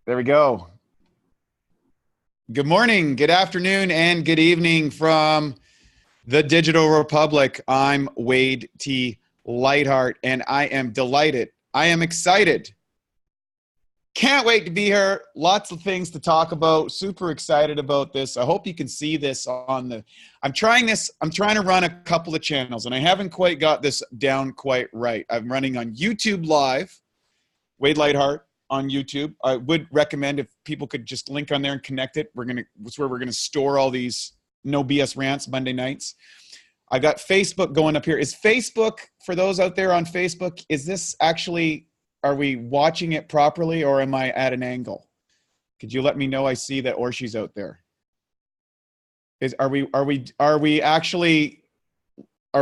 There we go. Good morning, good afternoon, and good evening from the Digital Republic. I'm Wade T. Lightheart, and I am delighted. I am excited. Can't wait to be here. Lots of things to talk about. Super excited about this. I hope you can see this on the... I'm trying to run a couple of channels, and I haven't quite got this down quite right. I'm running on YouTube Live, Wade Lightheart, on YouTube. I would recommend if people could just link on there and connect it. That's where we're gonna store all these no BS rants Monday nights. I got Facebook going up here. Is Facebook, for those out there on Facebook, is this actually, are we watching it properly or am I at an angle? Could you let me know? I see that Orshi's out there. Are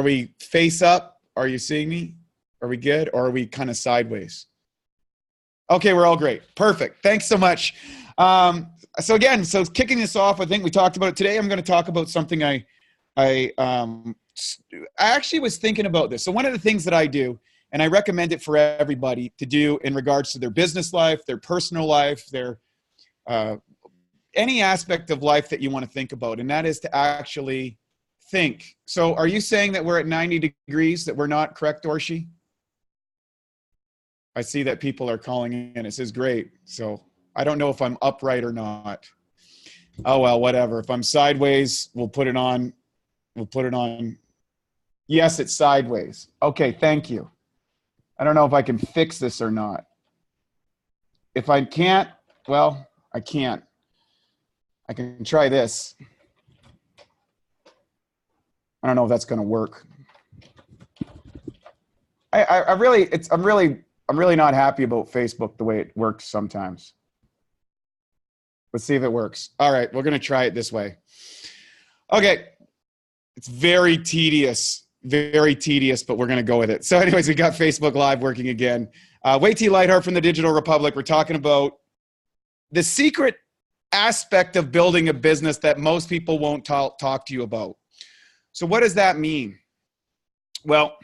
we face up? Are you seeing me? Are we good? Or are we kind of sideways? Okay, we're all great. Perfect. Thanks so much. So kicking this off, I think we talked about it today. I'm going to talk about something I actually was thinking about this. So one of the things that I do, and I recommend it for everybody to do in regards to their business life, their personal life, their any aspect of life that you want to think about, and that is to actually think. So are you saying that we're at 90 degrees, that we're not correct, Orshi? I see that people are calling in. It says great. So I don't know if I'm upright or not. Oh, well, whatever. If I'm sideways, we'll put it on. We'll put it on. Yes, it's sideways. Okay, thank you. I don't know if I can fix this or not. If I can't, well, I can't. I can try this. I don't know if that's going to work. I'm really not happy about Facebook the way it works sometimes. Let's see if it works. All right, we're going to try it this way. Okay, it's very tedious, but we're going to go with it. So anyways, we got Facebook Live working again. Wade T. Lightheart from the Digital Republic. We're talking about the secret aspect of building a business that most people won't talk to you about. So what does that mean? Well,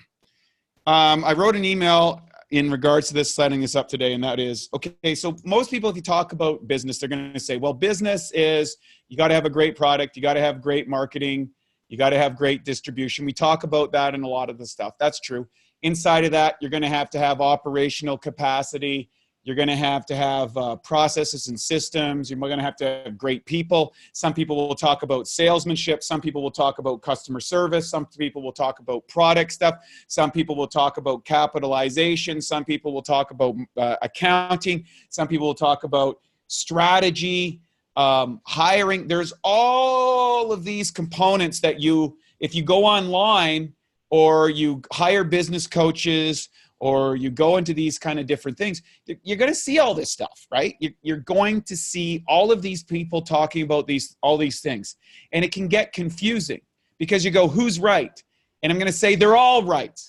I wrote an email in regards to this, setting this up today, and that is, okay, so most people, if you talk about business, they're going to say, well, business is, you got to have a great product, you got to have great marketing, you got to have great distribution. We talk about that in a lot of the stuff. That's true. Inside of that, you're going to have operational capacity. You're going to have processes and systems. You're going to have great people. Some people will talk about salesmanship. Some people will talk about customer service. Some people will talk about product stuff. Some people will talk about capitalization. Some people will talk about accounting. Some people will talk about strategy, hiring. There's all of these components that if you go online or you hire business coaches, or you go into these kind of different things, you're going to see all this stuff, right? You're going to see all of these people talking about all these things. And it can get confusing because you go, who's right? And I'm going to say they're all right.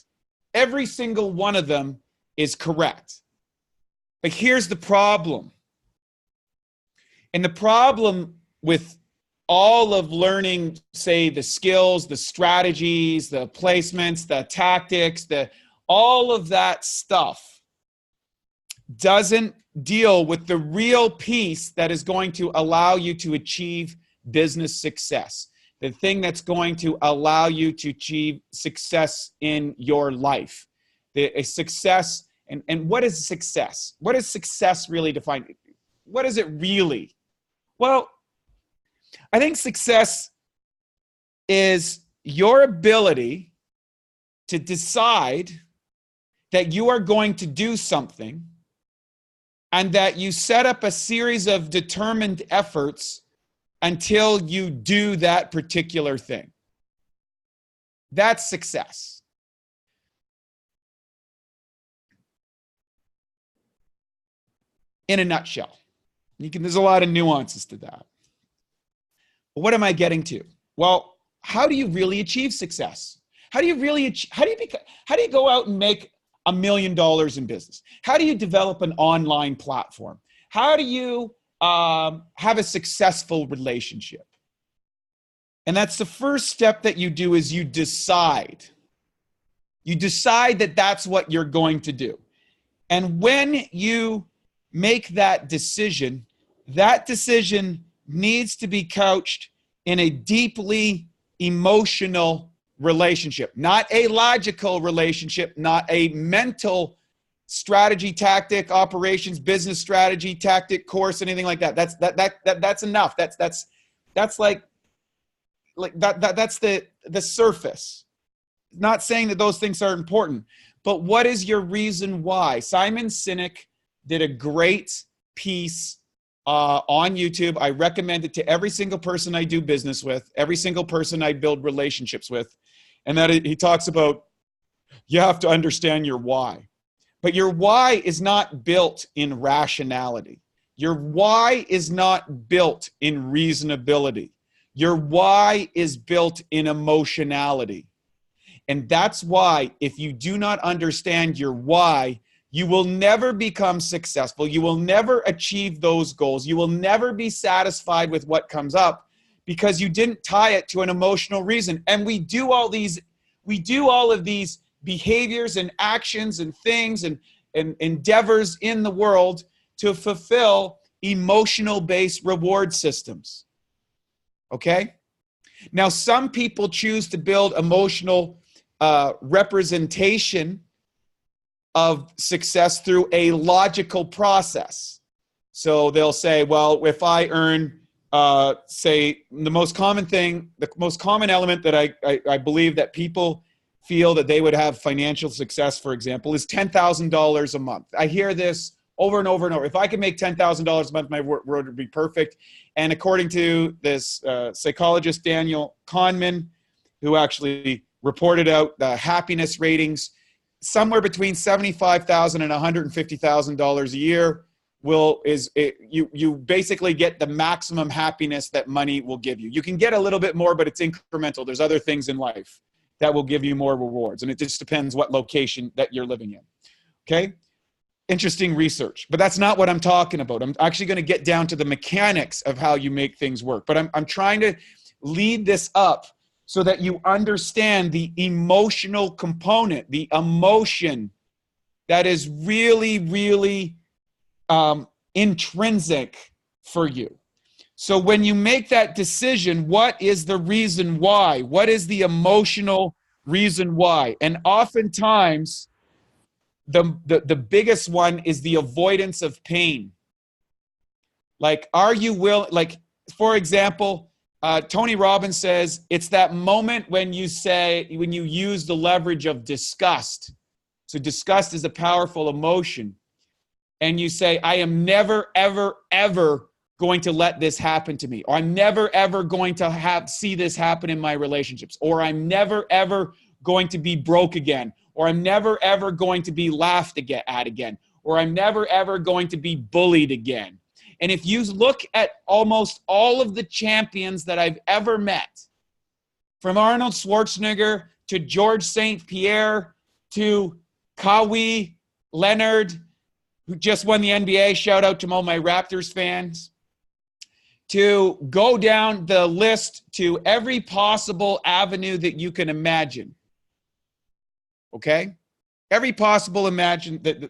Every single one of them is correct. But here's the problem. And the problem with all of learning, say, the skills, the strategies, the placements, the tactics, all of that stuff doesn't deal with the real piece that is going to allow you to achieve business success. The thing that's going to allow you to achieve success in your life. A success, and what is success? What is success really defined? What is it really? Well, I think success is your ability to decide that you are going to do something and that you set up a series of determined efforts until you do that particular thing. That's success. In a nutshell. There's a lot of nuances to that. But what am I getting to? Well, how do you really achieve success? How do you go out and make $1 million in business? How do you develop an online platform? How do you have a successful relationship? And that's the first step that you do, is you decide. You decide that that's what you're going to do. And when you make that decision needs to be couched in a deeply emotional relationship, not a logical relationship, not a mental strategy, tactic, operations, business strategy, tactic, course, anything like that. That's enough. That's the surface. Not saying that those things are important, but what is your reason why? Simon Sinek did a great piece on YouTube. I recommend it to every single person I do business with, every single person I build relationships with. And that he talks about, you have to understand your why. But your why is not built in rationality. Your why is not built in reasonability. Your why is built in emotionality. And that's why if you do not understand your why, you will never become successful. You will never achieve those goals. You will never be satisfied with what comes up because you didn't tie it to an emotional reason. And we do all of these behaviors and actions and things and endeavors in the world to fulfill emotional-based reward systems. Okay? Now, some people choose to build emotional representation of success through a logical process. So they'll say, well, if I earn, say, the most common element that I believe that people feel that they would have financial success, for example, is $10,000 a month. I hear this over and over and over. If I could make $10,000 a month, my world would be perfect. And according to this psychologist, Daniel Kahneman, who actually reported out the happiness ratings, somewhere between $75,000 and $150,000 a year you basically get the maximum happiness that money will give you. You can get a little bit more, but it's incremental. There's other things in life that will give you more rewards, and it just depends what location that you're living in. Okay? Interesting research, but that's not what I'm talking about. I'm actually going to get down to the mechanics of how you make things work, but I'm trying to lead this up so that you understand the emotional component, the emotion that is really, really intrinsic for you. So when you make that decision, what is the reason why? What is the emotional reason why? And oftentimes, the biggest one is the avoidance of pain. Like, are you for example, Tony Robbins says, it's that moment when you use the leverage of disgust. So disgust is a powerful emotion. And you say, I am never, ever, ever going to let this happen to me. Or I'm never, ever going to see this happen in my relationships. Or I'm never, ever going to be broke again. Or I'm never, ever going to be laughed at again. Or I'm never, ever going to be bullied again. And if you look at almost all of the champions that I've ever met, from Arnold Schwarzenegger to George St. Pierre to Kawhi Leonard, who just won the NBA, shout out to all my Raptors fans, to go down the list to every possible avenue that you can imagine. Okay? Every possible the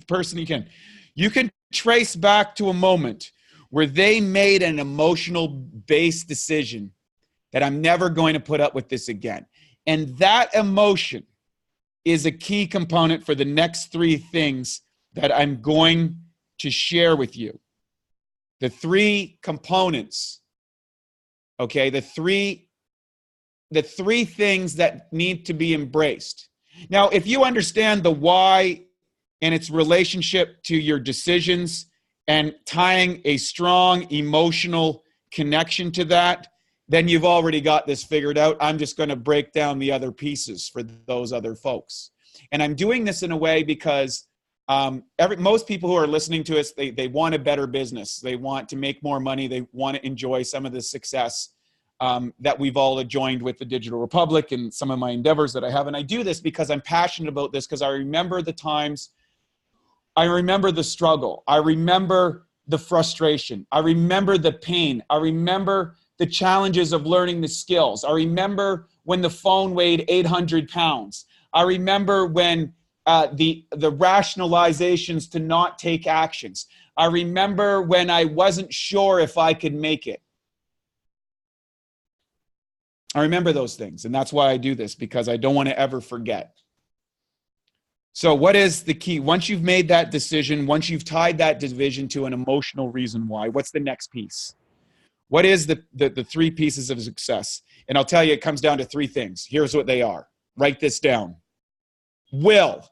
person you can trace back to a moment where they made an emotional-based decision that I'm never going to put up with this again. And that emotion is a key component for the next three things that I'm going to share with you. The three components, okay? The three things that need to be embraced. Now, if you understand the why and its relationship to your decisions and tying a strong emotional connection to that, then you've already got this figured out. I'm just going to break down the other pieces for those other folks. And I'm doing this in a way because most people who are listening to us, they want a better business. They want to make more money. They want to enjoy some of the success that we've all joined with the Digital Republic and some of my endeavors that I have. And I do this because I'm passionate about this, because I remember the times, I remember the struggle, I remember the frustration, I remember the pain, I remember the challenges of learning the skills. I remember when the phone weighed 800 pounds. I remember when the rationalizations to not take actions. I remember when I wasn't sure if I could make it. I remember those things, and that's why I do this, because I don't want to ever forget. So what is the key? Once you've made that decision, once you've tied that division to an emotional reason why, what's the next piece? What is the three pieces of success? And I'll tell you, it comes down to three things. Here's what they are. Write this down. Will.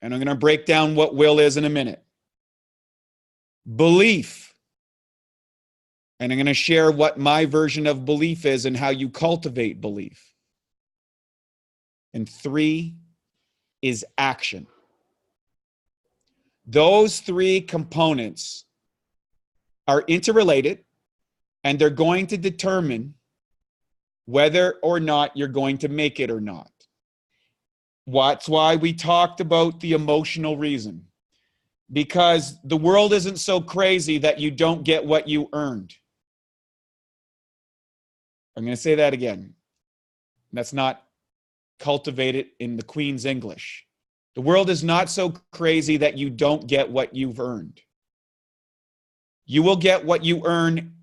And I'm going to break down what will is in a minute. Belief. And I'm going to share what my version of belief is and how you cultivate belief. And three is action. Those three components are interrelated, and they're going to determine whether or not you're going to make it or not. That's why we talked about the emotional reason. Because the world isn't so crazy that you don't get what you earned. I'm going to say that again. That's not cultivated in the Queen's English. The world is not so crazy that you don't get what you've earned. You will get what you earn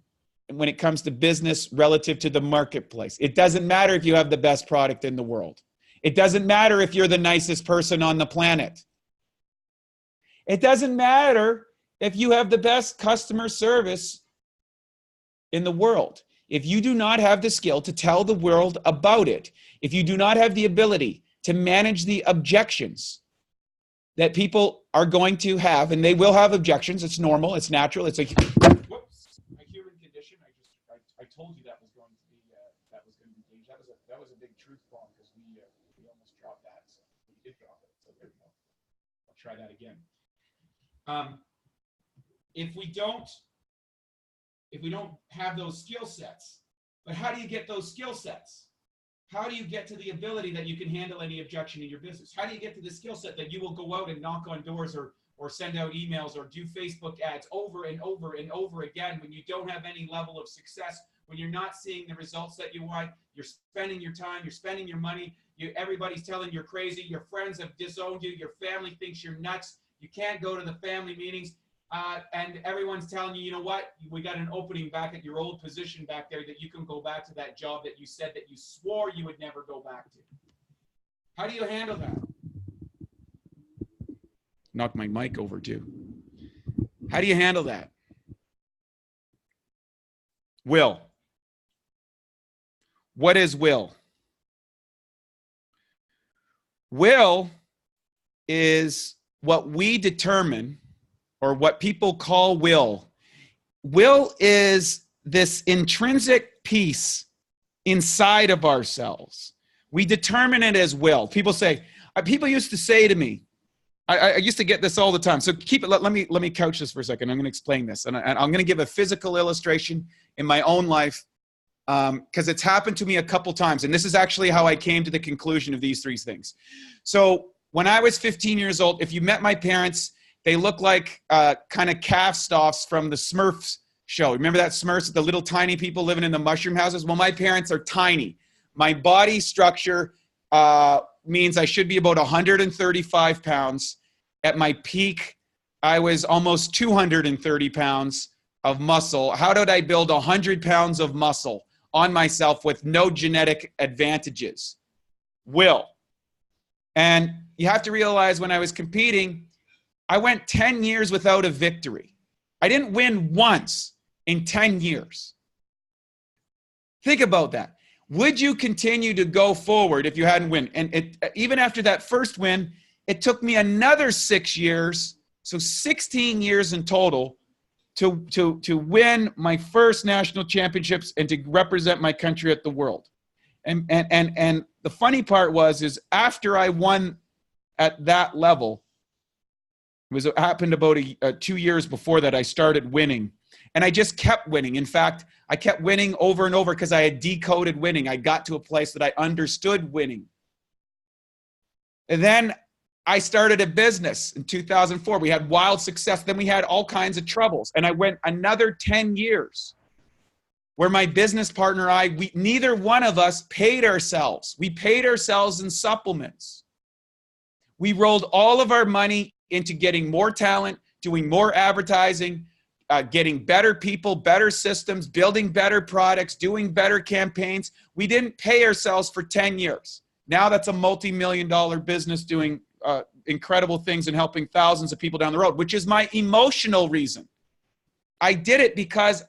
when it comes to business relative to the marketplace. It doesn't matter if you have the best product in the world. It doesn't matter if you're the nicest person on the planet. It doesn't matter if you have the best customer service in the world. If you do not have the skill to tell the world about it, if you do not have the ability to manage the objections that people are going to have, and they will have objections, it's normal, it's natural, it's a human condition. I told you that was going to be dangerous. That was a big truth bomb, because we almost dropped that. So we did drop it. So there we go. I'll try that again. If we don't have those skill sets, but how do you get those skill sets? How do you get to the ability that you can handle any objection in your business? How do you get to the skill set that you will go out and knock on doors or send out emails or do Facebook ads over and over and over again when you don't have any level of success, when you're not seeing the results that you want? You're spending your time, you're spending your money, everybody's telling you're crazy, your friends have disowned you, your family thinks you're nuts, you can't go to the family meetings. And everyone's telling you, you know what, we got an opening back at your old position back there that you can go back to that job that you said that you swore you would never go back to. How do you handle that? Knock my mic over too. How do you handle that? Will. What is will? Will is what we determine, or what people call will. Will is this intrinsic piece inside of ourselves. We determine it as will. People used to say to me, I used to get this all the time. So keep it. Let me couch this for a second. I'm going to explain this, and I'm going to give a physical illustration in my own life, because it's happened to me a couple times, and this is actually how I came to the conclusion of these three things. So when I was 15 years old, if you met my parents, they look like kind of cast-offs from the Smurfs show. Remember that Smurfs, the little tiny people living in the mushroom houses? Well, my parents are tiny. My body structure means I should be about 135 pounds. At my peak, I was almost 230 pounds of muscle. How did I build 100 pounds of muscle on myself with no genetic advantages? Will. And you have to realize, when I was competing, I went 10 years without a victory. I didn't win once in 10 years. Think about that. Would you continue to go forward if you hadn't won? And even after that first win, it took me another 6 years, so 16 years in total, to win my first national championships and to represent my country at the world. And the funny part is after I won at that level, it happened about 2 years before that, I started winning. And I just kept winning. In fact, I kept winning over and over because I had decoded winning. I got to a place that I understood winning. And then I started a business in 2004. We had wild success. Then we had all kinds of troubles. And I went another 10 years where my business partner and I, neither one of us paid ourselves. We paid ourselves in supplements. We rolled all of our money into getting more talent, doing more advertising, getting better people, better systems, building better products, doing better campaigns. We didn't pay ourselves for 10 years. Now that's a multi-million-dollar business doing incredible things and helping thousands of people down the road, which is my emotional reason. I did it because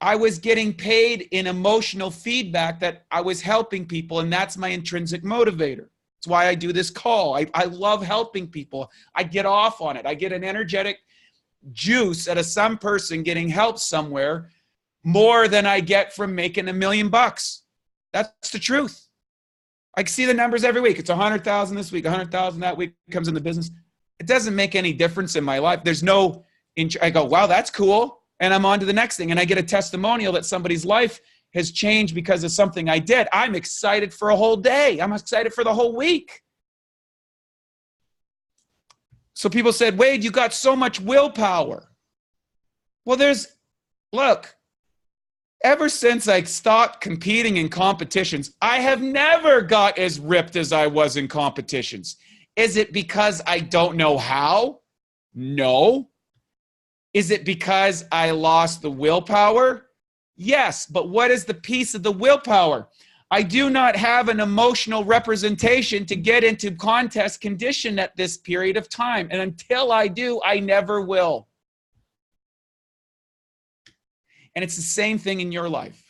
I was getting paid in emotional feedback that I was helping people, and that's my intrinsic motivator. That's why I do this call. I love helping people. I get off on it. I get an energetic juice out of some person getting help somewhere more than I get from making $1 million. That's the truth. I can see the numbers every week. It's 100,000 this week, 100,000 that week comes in the business. It doesn't make any difference in my life. There's no, I go, wow, that's cool. And I'm on to the next thing. And I get a testimonial that somebody's life has changed because of something I did. I'm excited for a whole day. I'm excited for the whole week. So people said, Wade, you got so much willpower. Well, look, ever since I stopped competing in competitions, I have never got as ripped as I was in competitions. Is it because I don't know how? No. Is it because I lost the willpower? Yes, but what is the piece of the willpower? I do not have an emotional representation to get into contest condition at this period of time. And until I do, I never will. And it's the same thing in your life.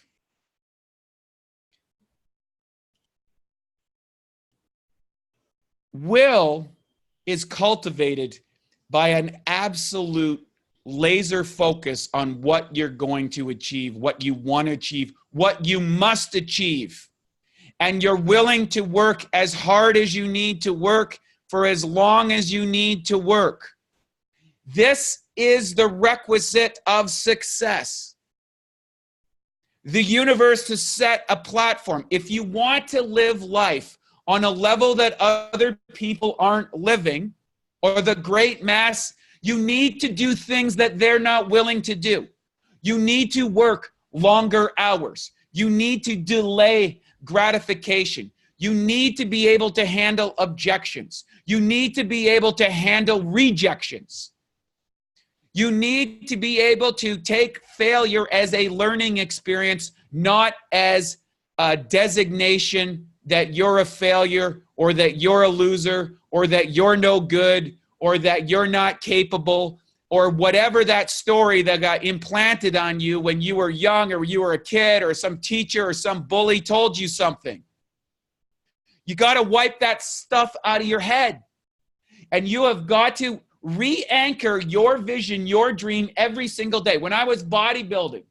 Will is cultivated by an absolute laser focus on what you're going to achieve, what you want to achieve, what you must achieve. And you're willing to work as hard as you need to work for as long as you need to work. This is the requisite of success. The universe has set a platform. If you want to live life on a level that other people aren't living, or the great mass, you need to do things that they're not willing to do. You need to work longer hours. You need to delay gratification. You need to be able to handle objections. You need to be able to handle rejections. You need to be able to take failure as a learning experience, not as a designation that you're a failure or that you're a loser or that you're no good or that you're not capable, or whatever that story that got implanted on you when you were young or you were a kid or some teacher or some bully told you something. You got to wipe that stuff out of your head. And you have got to re-anchor your vision, your dream every single day. When I was bodybuilding,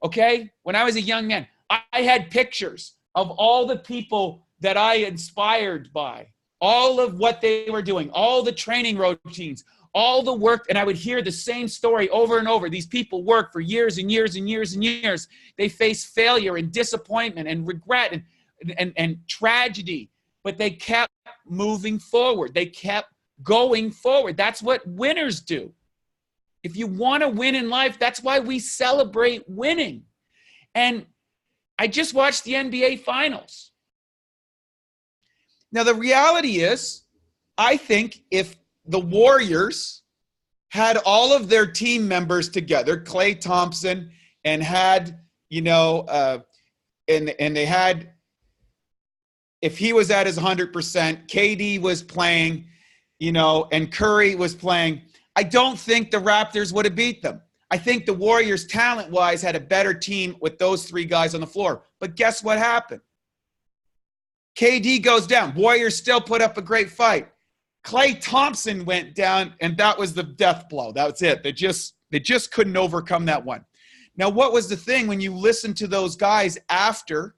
okay, when I was a young man, I had pictures of all the people that I inspired by, all of what they were doing, all the training routines, all the work, and I would hear the same story over and over. These people work for years and years and years and years. They face failure and disappointment and regret and tragedy, but they kept moving forward. They kept going forward. That's what winners do. If you want to win in life, that's why we celebrate winning. And I just watched the NBA Finals. Now, the reality is, I think if the Warriors had all of their team members together, Klay Thompson, and had, and they had, if he was at his 100%, KD was playing, and Curry was playing, I don't think the Raptors would have beat them. I think the Warriors, talent-wise, had a better team with those three guys on the floor. But guess what happened? KD goes down. Warriors still put up a great fight. Klay Thompson went down, and that was the death blow. That was it. They just couldn't overcome that one. Now, what was the thing when you listen to those guys after?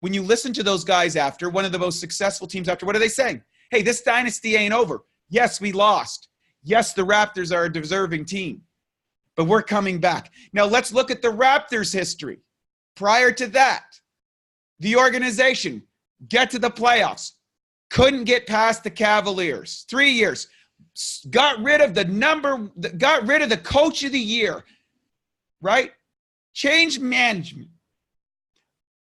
When you listen to those guys after, one of the most successful teams after, what are they saying? Hey, this dynasty ain't over. Yes, we lost. Yes, the Raptors are a deserving team, but we're coming back. Now, let's look at the Raptors' history. Prior to that, the organization get to the playoffs, couldn't get past the Cavaliers. 3 years, got rid of the coach of the year, right? Changed management,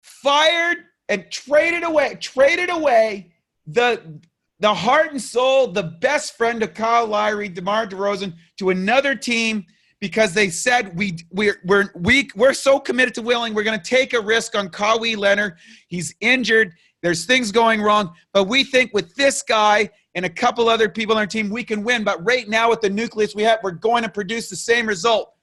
fired and traded away the the heart and soul, the best friend of Kyle Lowry, DeMar DeRozan, to another team because they said we're so committed to winning, we're going to take a risk on Kawhi Leonard. He's injured. There's things going wrong, but we think with this guy and a couple other people on our team, we can win. But right now with the nucleus we have, we're going to produce the same result.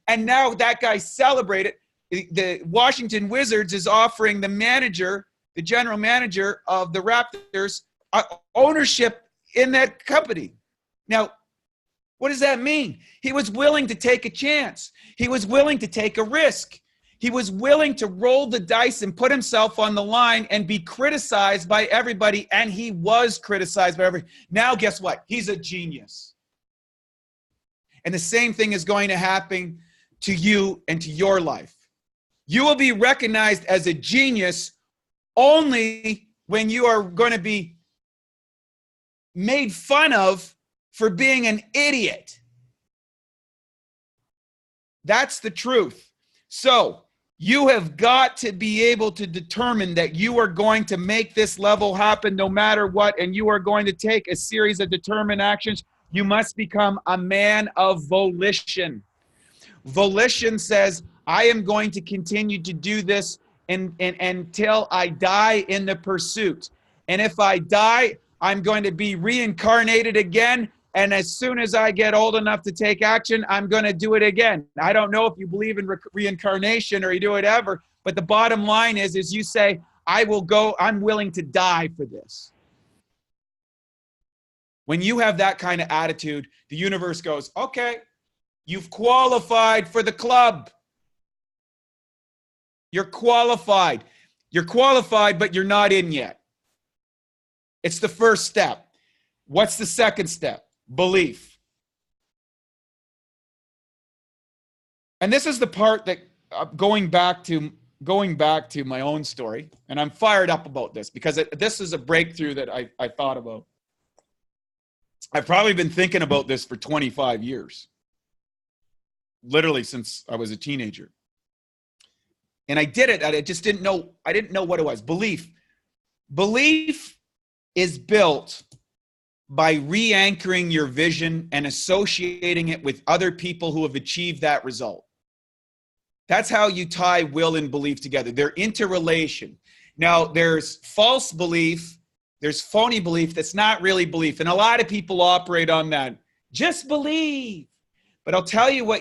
And now that guy celebrated. The Washington Wizards is offering the manager, the general manager of the Raptors, ownership in that company. Now, what does that mean? He was willing to take a chance. He was willing to take a risk. He was willing to roll the dice and put himself on the line and be criticized by everybody, and he was criticized by everybody. Now, guess what? He's a genius. And the same thing is going to happen to you and to your life. You will be recognized as a genius only when you are going to be made fun of for being an idiot. That's the truth. So you have got to be able to determine that you are going to make this level happen no matter what, and you are going to take a series of determined actions. You must become a man of volition. Volition says, I am going to continue to do this until I die in the pursuit. And if I die, I'm going to be reincarnated again. And as soon as I get old enough to take action, I'm going to do it again. I don't know if you believe in reincarnation or you do whatever, but the bottom line is you say, I'm willing to die for this. When you have that kind of attitude, the universe goes, okay, you've qualified for the club. You're qualified. You're qualified, but you're not in yet. It's the first step. What's the second step? Belief. And this is the part that going back to my own story, and I'm fired up about this because this is a breakthrough that I thought about. I've probably been thinking about this for 25 years, literally since I was a teenager. And I did it. I just didn't know. I didn't know what it was. Belief. Belief is built by re-anchoring your vision and associating it with other people who have achieved that result. That's how you tie will and belief together. They're interrelation. Now, there's false belief. There's phony belief that's not really belief. And a lot of people operate on that. Just believe. But I'll tell you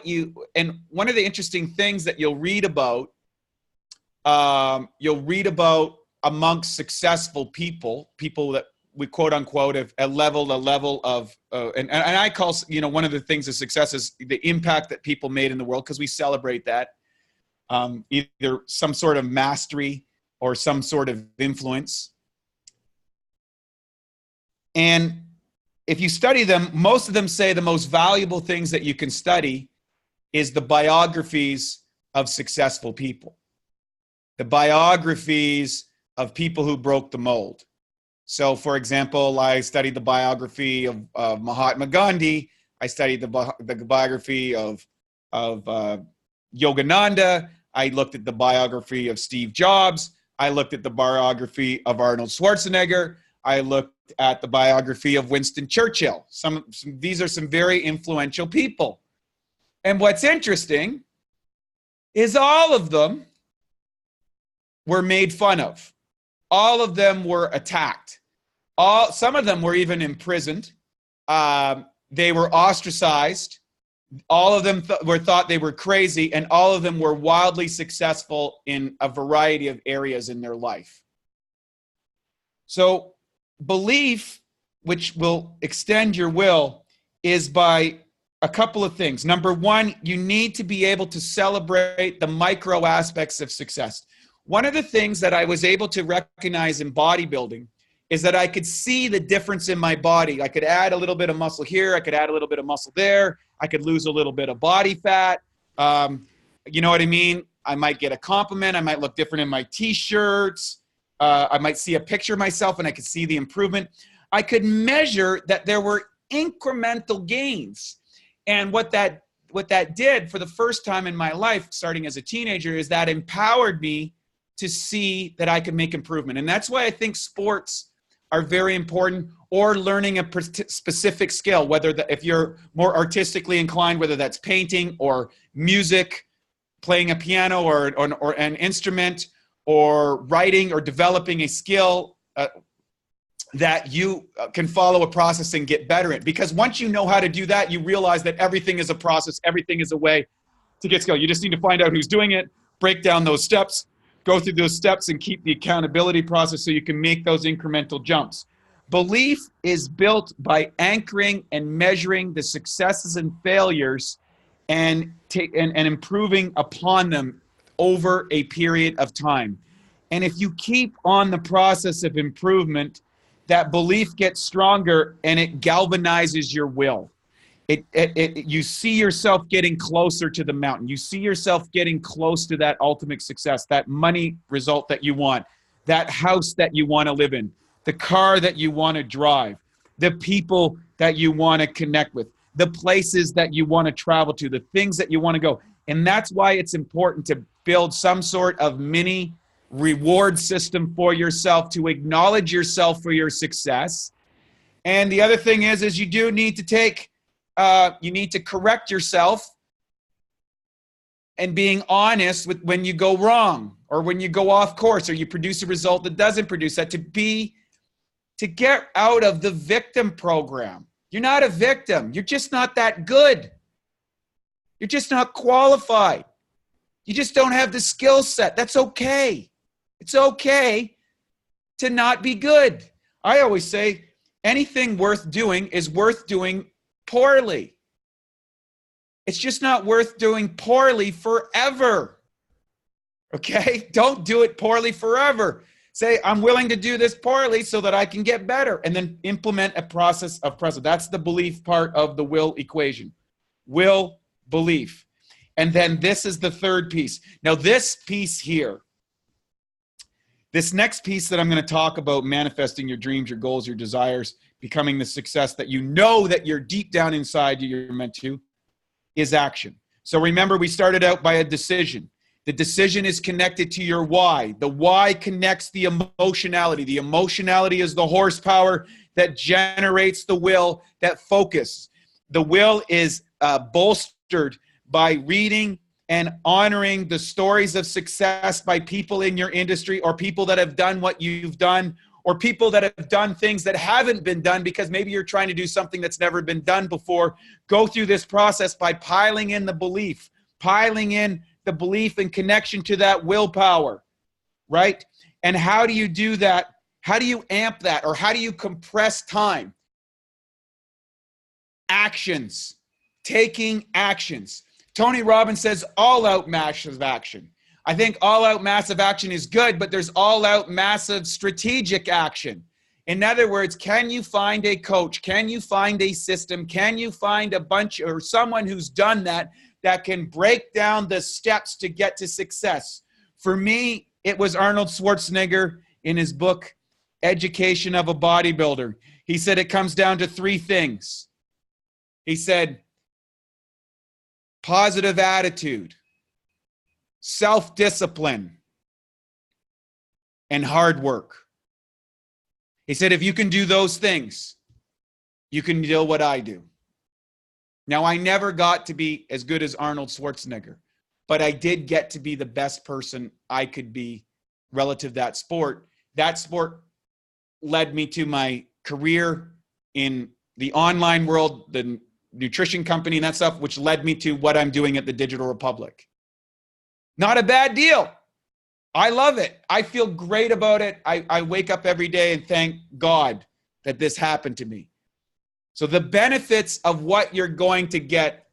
and one of the interesting things that you'll read about amongst successful people that we quote unquote have a level of, and I call, one of the things of success is the impact that people made in the world, because we celebrate that, either some sort of mastery or some sort of influence. And if you study them, most of them say the most valuable things that you can study is the biographies of successful people. The biographies of people who broke the mold. So, for example, I studied the biography of Mahatma Gandhi. I studied the biography of Yogananda. I looked at the biography of Steve Jobs. I looked at the biography of Arnold Schwarzenegger. I looked at the biography of Winston Churchill. These are some very influential people. And what's interesting is all of them were made fun of. All of them were attacked. Some of them were even imprisoned. They were ostracized. All of them thought they were crazy, and all of them were wildly successful in a variety of areas in their life. So belief, which will extend your will, is by a couple of things. Number one, you need to be able to celebrate the micro aspects of success. One of the things that I was able to recognize in bodybuilding is that I could see the difference in my body. I could add a little bit of muscle here. I could add a little bit of muscle there. I could lose a little bit of body fat. You know what I mean? I might get a compliment. I might look different in my t-shirts. I might see a picture of myself and I could see the improvement. I could measure that there were incremental gains. And what that did for the first time in my life, starting as a teenager, is that empowered me to see that I could make improvement. And that's why I think sports are very important, or learning a specific skill, if you're more artistically inclined, whether that's painting or music, playing a piano or an instrument, or writing or developing a skill that you can follow a process and get better at. Because once you know how to do that, you realize that everything is a process, everything is a way to get skill. You just need to find out who's doing it, break down those steps, go through those steps, and keep the accountability process so you can make those incremental jumps. Belief is built by anchoring and measuring the successes and failures and improving upon them over a period of time. And if you keep on the process of improvement, that belief gets stronger and it galvanizes your will. You see yourself getting closer to the mountain. You see yourself getting close to that ultimate success, that money result that you want, that house that you want to live in, the car that you want to drive, the people that you want to connect with, the places that you want to travel to, the things that you want to go. And that's why it's important to build some sort of mini reward system for yourself, to acknowledge yourself for your success. And the other thing is you do need to you need to correct yourself, and being honest with when you go wrong or when you go off course or you produce a result that doesn't produce that, to get out of the victim program. You're not a victim. You're just not that good. You're just not qualified. You just don't have the skill set. That's okay. It's okay to not be good. I always say anything worth doing is worth doing poorly. It's just not worth doing poorly forever. Okay? Don't do it poorly forever. Say, I'm willing to do this poorly so that I can get better, and then implement a process of presence. That's the belief part of the will equation. Will, belief. And then this is the third piece. Now this piece here, this next piece that I'm going to talk about, manifesting your dreams, your goals, your desires, becoming the success that you know that you're deep down inside you're meant to, is action. So remember, we started out by a decision. The decision is connected to your why. The why connects the emotionality. The emotionality is the horsepower that generates the will, that focus. The will is bolstered by reading and honoring the stories of success by people in your industry, or people that have done what you've done, or people that have done things that haven't been done because maybe you're trying to do something that's never been done before. Go through this process by piling in the belief, and connection to that willpower, right? And how do you do that? How do you amp that? Or how do you compress time? Actions, taking actions. Tony Robbins says all-out massive action. I think all-out massive action is good, but there's all-out massive strategic action. In other words, can you find a coach? Can you find a system? Can you find a bunch or someone who's done that can break down the steps to get to success? For me, it was Arnold Schwarzenegger in his book, Education of a Bodybuilder. He said it comes down to three things. He said, positive attitude, self-discipline, and hard work. He said, if you can do those things, you can do what I do. Now, I never got to be as good as Arnold Schwarzenegger, but I did get to be the best person I could be relative to that sport. That sport led me to my career in the online world, the nutrition company and that stuff, which led me to what I'm doing at the Digital Republic. Not a bad deal. I love it. I feel great about it. I wake up every day and thank God that this happened to me. So the benefits of what you're going to get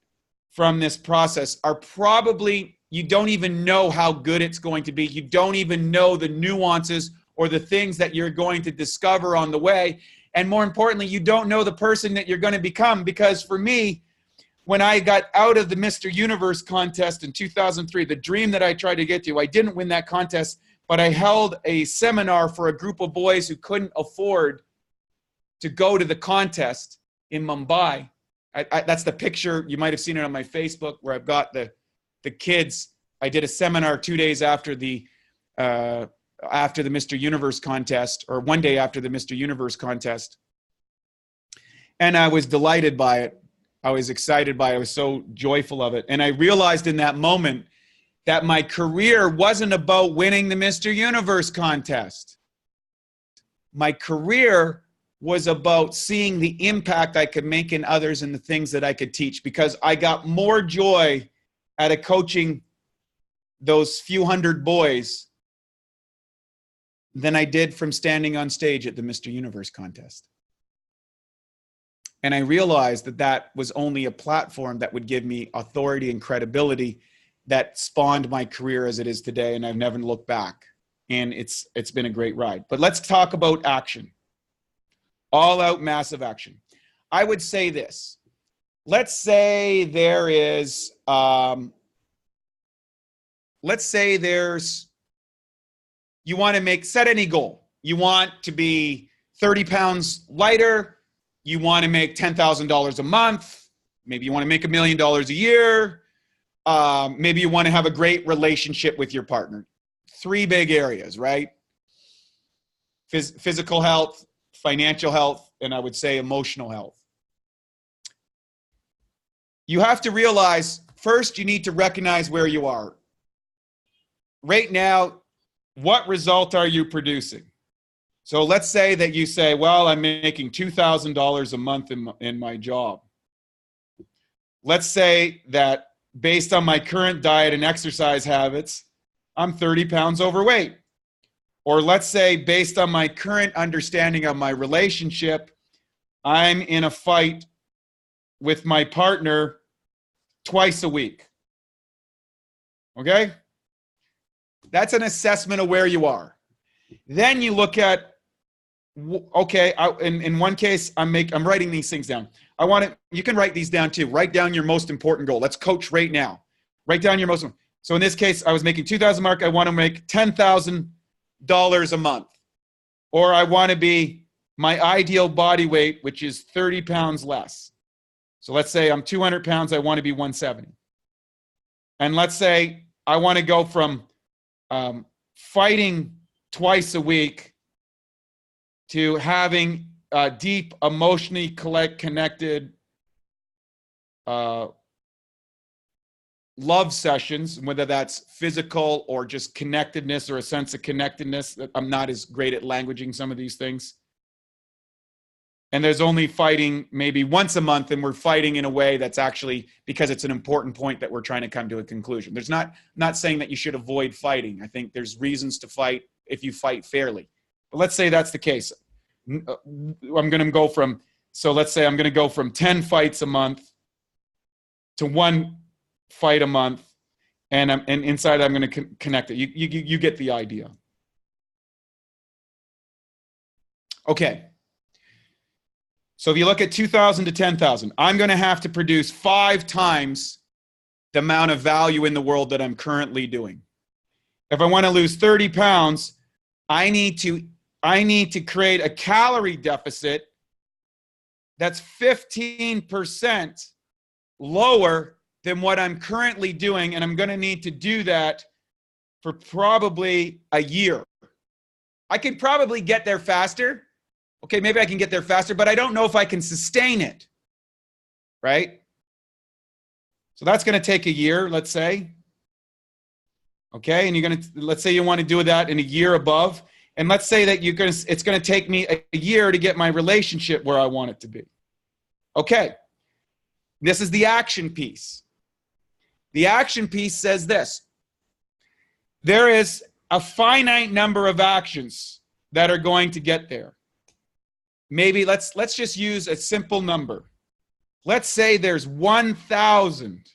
from this process are probably, you don't even know how good it's going to be. You don't even know the nuances or the things that you're going to discover on the way. And more importantly, you don't know the person that you're going to become. Because for me, when I got out of the Mr. Universe contest in 2003, the dream that I tried to get to, I didn't win that contest, but I held a seminar for a group of boys who couldn't afford to go to the contest in Mumbai. That's the picture. You might have seen it on my Facebook where I've got the kids. I did a seminar 2 days after the after the Mr. Universe contest, or one day after the Mr. Universe contest. And I was delighted by it. I was excited by it. I was so joyful of it. And I realized in that moment that my career wasn't about winning the Mr. Universe contest. My career was about seeing the impact I could make in others and the things that I could teach, because I got more joy out of coaching those few hundred boys than I did from standing on stage at the Mr. Universe contest. And I realized that that was only a platform that would give me authority and credibility that spawned my career as it is today, and I've never looked back. And it's been a great ride. But let's talk about action. All out massive action. I would say this. Let's say there is, you want to set any goal. You want to be 30 pounds lighter. You want to make $10,000 a month. Maybe you want to make $1 million a year. Maybe you want to have a great relationship with your partner. 3 big areas, right? Physical health, financial health, and I would say emotional health. You have to realize, first, you need to recognize where you are. Right now, what result are you producing? So let's say that you say, well, I'm making $2,000 a month in my job. Let's say that based on my current diet and exercise habits, I'm 30 pounds overweight. Or let's say based on my current understanding of my relationship, I'm in a fight with my partner twice a week. Okay? That's an assessment of where you are. Then you look at, okay, in one case, I'm writing these things down. You can write these down too. Write down your most important goal. Let's coach right now. Write down your most. So in this case, I was making 2,000 mark. I want to make $10,000 a month. Or I want to be my ideal body weight, which is 30 pounds less. So let's say I'm 200 pounds. I want to be 170. And let's say I want to go from fighting twice a week to having deep, emotionally connected love sessions, whether that's physical or just connectedness or a sense of connectedness. I'm not as great at languaging some of these things. And there's only fighting maybe once a month, and we're fighting in a way that's actually because it's an important point that we're trying to come to a conclusion. There's not saying that you should avoid fighting. I think there's reasons to fight if you fight fairly. But let's say that's the case. Let's say I'm going to go from 10 fights a month to 1 fight a month, and inside I'm going to connect it. You get the idea. Okay. So if you look at 2,000 to 10,000, I'm going to have to produce 5 times the amount of value in the world that I'm currently doing. If I want to lose 30 pounds, I need to create a calorie deficit that's 15% lower than what I'm currently doing, and I'm going to need to do that for probably a year. I could probably get there faster. Okay, maybe I can get there faster, but I don't know if I can sustain it, right? So that's going to take a year, let's say. Okay, and let's say you want to do that in a year above, and let's say that it's going to take me a year to get my relationship where I want it to be. Okay, this is the action piece. The action piece says this: there is a finite number of actions that are going to get there. Maybe let's just use a simple number. Let's say there's 1,000.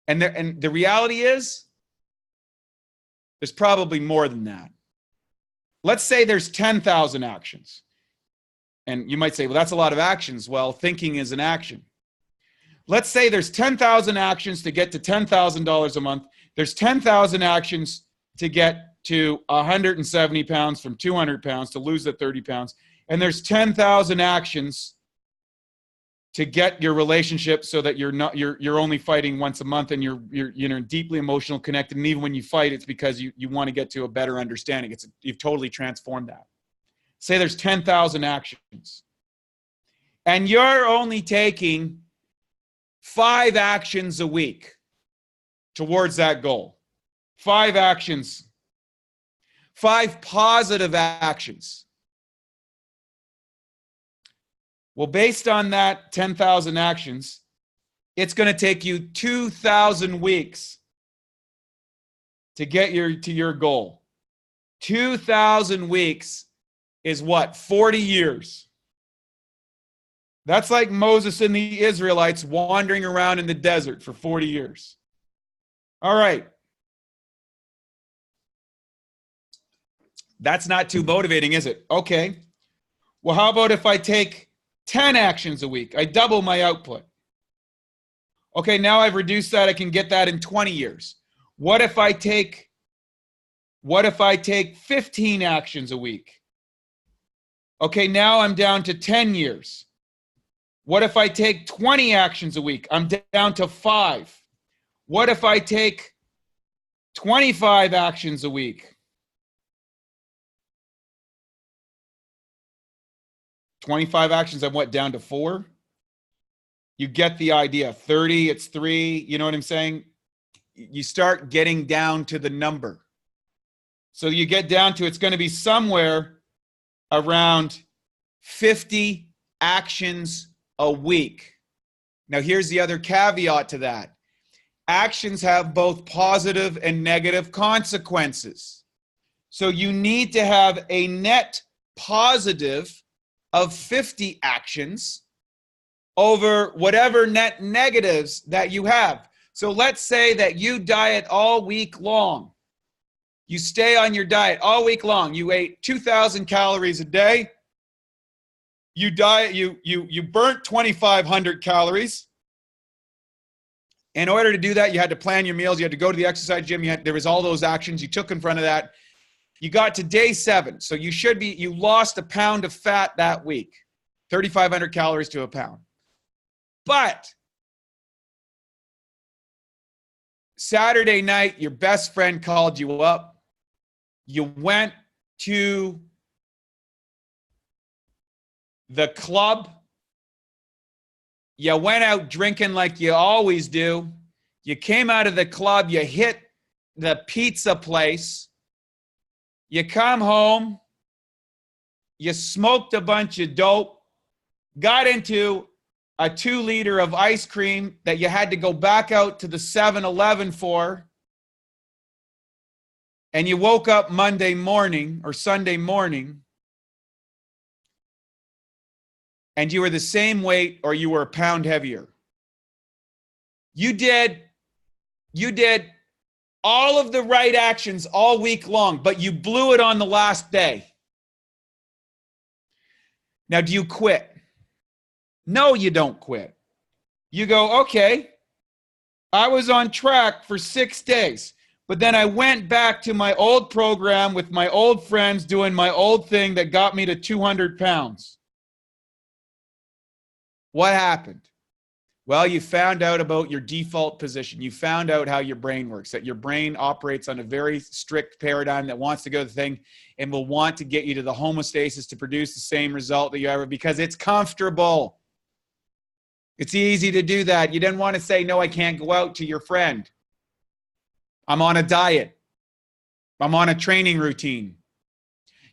And the reality is there's probably more than that. Let's say there's 10,000 actions. And you might say, well, that's a lot of actions. Well, thinking is an action. Let's say there's 10,000 actions to get to $10,000 a month. There's 10,000 actions to get to 170 pounds from 200 pounds to lose the 30 pounds. And there's 10,000 actions to get your relationship so that you're only fighting once a month and you're deeply emotional connected. And even when you fight, it's because you want to get to a better understanding. You've totally transformed that. Say there's 10,000 actions and you're only taking 5 actions a week towards that goal. 5 actions, 5 positive actions. Well, based on that 10,000 actions, it's going to take you 2,000 weeks to get to your goal. 2,000 weeks is what? 40 years. That's like Moses and the Israelites wandering around in the desert for 40 years. All right. That's not too motivating, is it? Okay. Well, how about if I take 10 actions a week? I double my output. Okay, now I've reduced that. I can get that in 20 years. What if I take 15 actions a week? Okay, now I'm down to 10 years. What if I take 20 actions a week? I'm down to 5. What if I take 25 actions a week? 25 actions, I'm what, down to 4? You get the idea. 30, it's 3. You know what I'm saying? You start getting down to the number. So you get down to, it's going to be somewhere around 50 actions a week. Now, here's the other caveat to that. Actions have both positive and negative consequences. So you need to have a net positive of 50 actions over whatever net negatives that you have. So let's say that you diet all week long. You stay on your diet all week long. You ate 2,000 calories a day. You burnt 2,500 calories. In order to do that, you had to plan your meals. You had to go to the exercise gym. There was all those actions you took in front of that. You got to day 7. So you lost a pound of fat that week. 3,500 calories to a pound. But Saturday night, your best friend called you up. You went to the club. You went out drinking like you always do. You came out of the club. You hit the pizza place. You come home. You smoked a bunch of dope. Got into a 2-liter of ice cream that you had to go back out to the 7-Eleven for. And you woke up Monday morning or Sunday morning and you were the same weight or you were a pound heavier. You did all of the right actions all week long, but you blew it on the last day. Now, do you quit? No, you don't quit. You go, okay, I was on track for 6 days, but then I went back to my old program with my old friends doing my old thing that got me to 200 pounds. What happened? Well, you found out about your default position. You found out how your brain works, that your brain operates on a very strict paradigm that wants to go to the thing and will want to get you to the homeostasis to produce the same result that you ever, because it's comfortable. It's easy to do that. You didn't want to say, no, I can't go out to your friend. I'm on a diet. I'm on a training routine.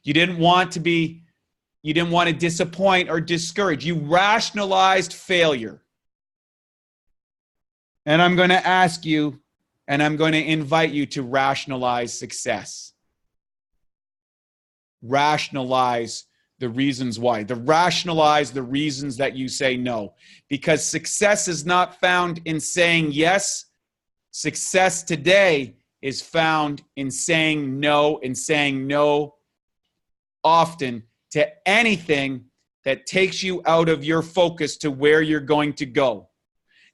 You didn't want to disappoint or discourage. You rationalized failure. And I'm going to ask you, and I'm going to invite you to rationalize success. Rationalize the reasons why. Rationalize the reasons that you say no. Because success is not found in saying yes. Success today is found in saying no, and saying no often to anything that takes you out of your focus to where you're going to go,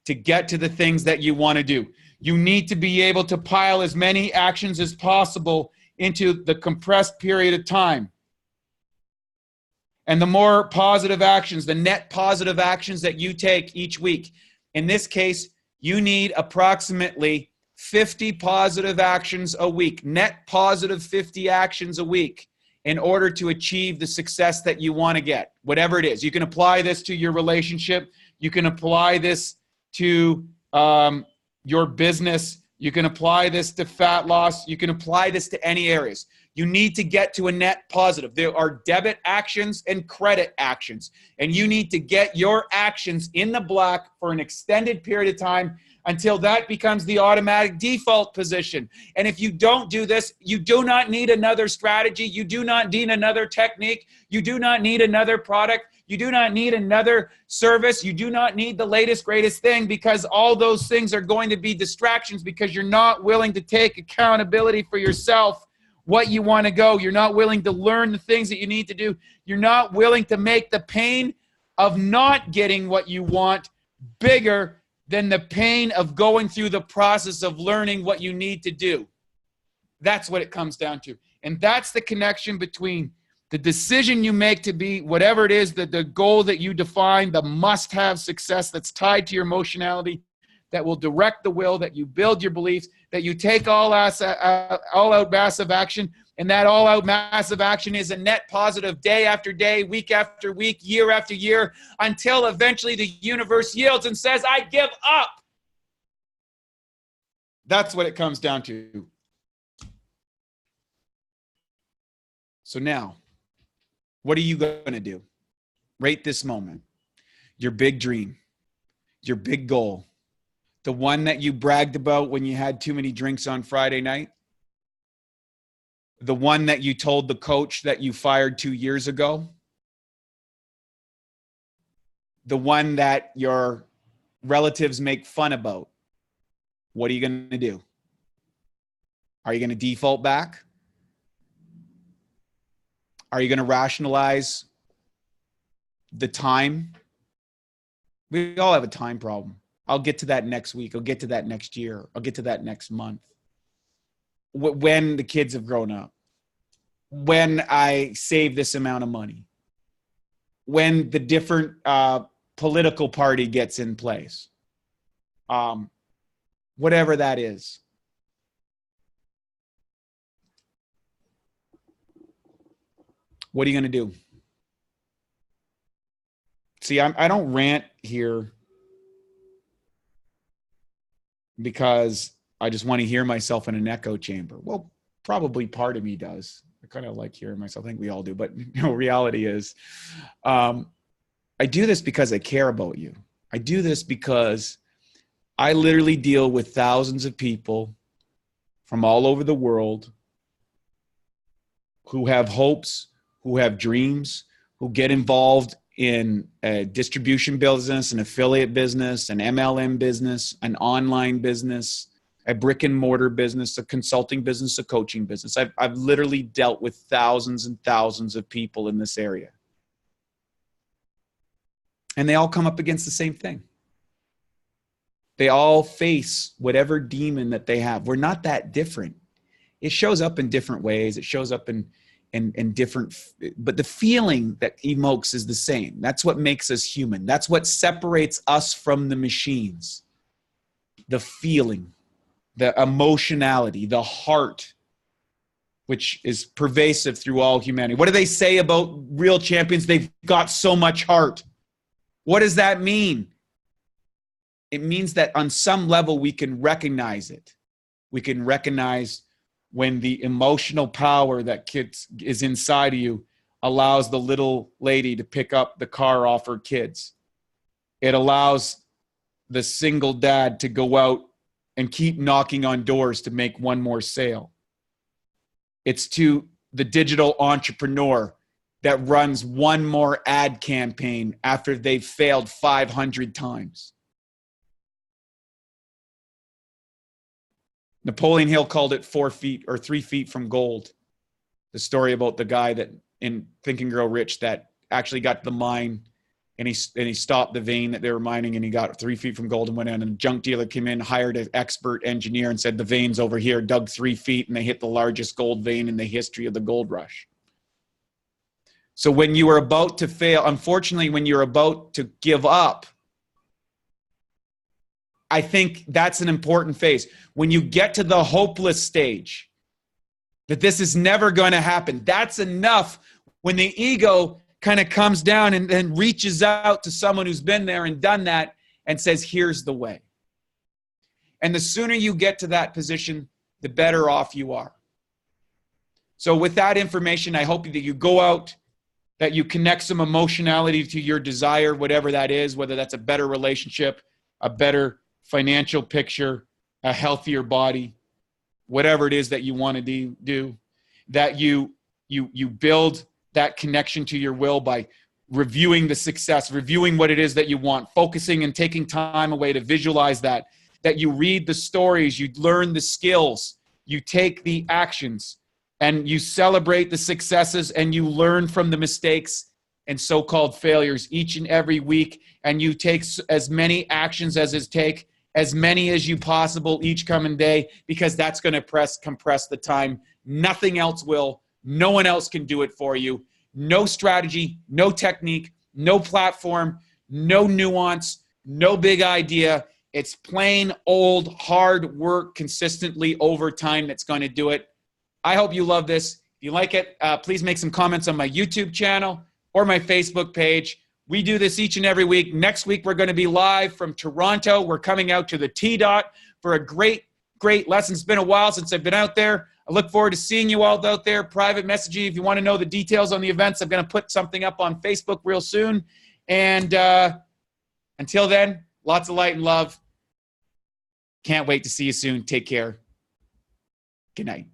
to get to the things that you want to do. You need to be able to pile as many actions as possible into the compressed period of time. And the more positive actions, the net positive actions that you take each week, in this case, you need approximately 50 positive actions a week, net positive 50 actions a week in order to achieve the success that you want to get, whatever it is. You can apply this to your relationship. You can apply this to your business. You can apply this to fat loss. You can apply this to any areas. You need to get to a net positive. There are debit actions and credit actions, and you need to get your actions in the black for an extended period of time until that becomes the automatic default position. And if you don't do this, you do not need another strategy. You do not need another technique. You do not need another product. You do not need another service. You do not need the latest, greatest thing, because all those things are going to be distractions because you're not willing to take accountability for yourself, what you want to go. You're not willing to learn the things that you need to do. You're not willing to make the pain of not getting what you want bigger than the pain of going through the process of learning what you need to do. That's what it comes down to. And that's the connection between the decision you make to be whatever it is, that the goal that you define, the must-have success that's tied to your emotionality, that will direct the will, that you build your beliefs, that you take all-out massive action, and that all-out massive action is a net positive day after day, week after week, year after year, until eventually the universe yields and says, I give up. That's what it comes down to. So now, what are you going to do? Right this moment. Your big dream, your big goal, the one that you bragged about when you had too many drinks on Friday night, the one that you told the coach that you fired 2 years ago, the one that your relatives make fun about. What are you going to do? Are you going to default back? Are you going to rationalize the time? We all have a time problem. I'll get to that next week. I'll get to that next year. I'll get to that next month. When the kids have grown up. When I save this amount of money. When the different political party gets in place. Whatever that is. What are you going to do? See, I don't rant here because I just want to hear myself in an echo chamber. Well, probably part of me does. I kind of like hearing myself. I think we all do. But reality is, I do this because I care about you. I do this because I literally deal with thousands of people from all over the world who have hopes, who have dreams, who get involved in a distribution business, an affiliate business, an MLM business, an online business, a brick and mortar business, a consulting business, a coaching business. I've literally dealt with thousands and thousands of people in this area. And they all come up against the same thing. They all face whatever demon that they have. We're not that different. It shows up in different ways. It shows up in different, but the feeling that evokes is the same. That's what makes us human. That's what separates us from the machines. The feeling, the emotionality, the heart, which is pervasive through all humanity. What do they say about real champions? They've got so much heart. What does that mean? It means that on some level we can recognize it. We can recognize when the emotional power that is inside of you allows the little lady to pick up the car off her kids. It allows the single dad to go out and keep knocking on doors to make one more sale. It's to the digital entrepreneur that runs one more ad campaign after they've failed 500 times. Napoleon Hill called it 4 feet or 3 feet from gold. The story about the guy that in Think and Grow Rich that actually got to the mine and he stopped the vein that they were mining and he got 3 feet from gold and went in, and a junk dealer came in, hired an expert engineer and said, the vein's over here, dug 3 feet, and they hit the largest gold vein in the history of the gold rush. So when you are about to fail, unfortunately, when you're about to give up, I think that's an important phase. When you get to the hopeless stage, that this is never going to happen, that's enough when the ego kind of comes down and then reaches out to someone who's been there and done that and says, here's the way. And the sooner you get to that position, the better off you are. So with that information, I hope that you go out, that you connect some emotionality to your desire, whatever that is, whether that's a better relationship, a better financial picture, a healthier body, whatever it is that you want to do, that you build that connection to your will by reviewing the success, reviewing what it is that you want, focusing and taking time away to visualize that you read the stories, you learn the skills, you take the actions, and you celebrate the successes, and you learn from the mistakes and so-called failures each and every week, and you take as many actions as it takes, as many as you possible each coming day, because that's going to compress the time. Nothing else will. No one else can do it for you. No strategy, no technique, no platform, no nuance, no big idea. It's plain old hard work consistently over time that's going to do it. I hope you love this. If you like it, please make some comments on my YouTube channel or my Facebook page. We do this each and every week. Next week, we're going to be live from Toronto. We're coming out to the T-Dot for a great lesson. It's been a while since I've been out there. I look forward to seeing you all out there. Private messaging. If you want to know the details on the events, I'm going to put something up on Facebook real soon. And until then, lots of light and love. Can't wait to see you soon. Take care. Good night.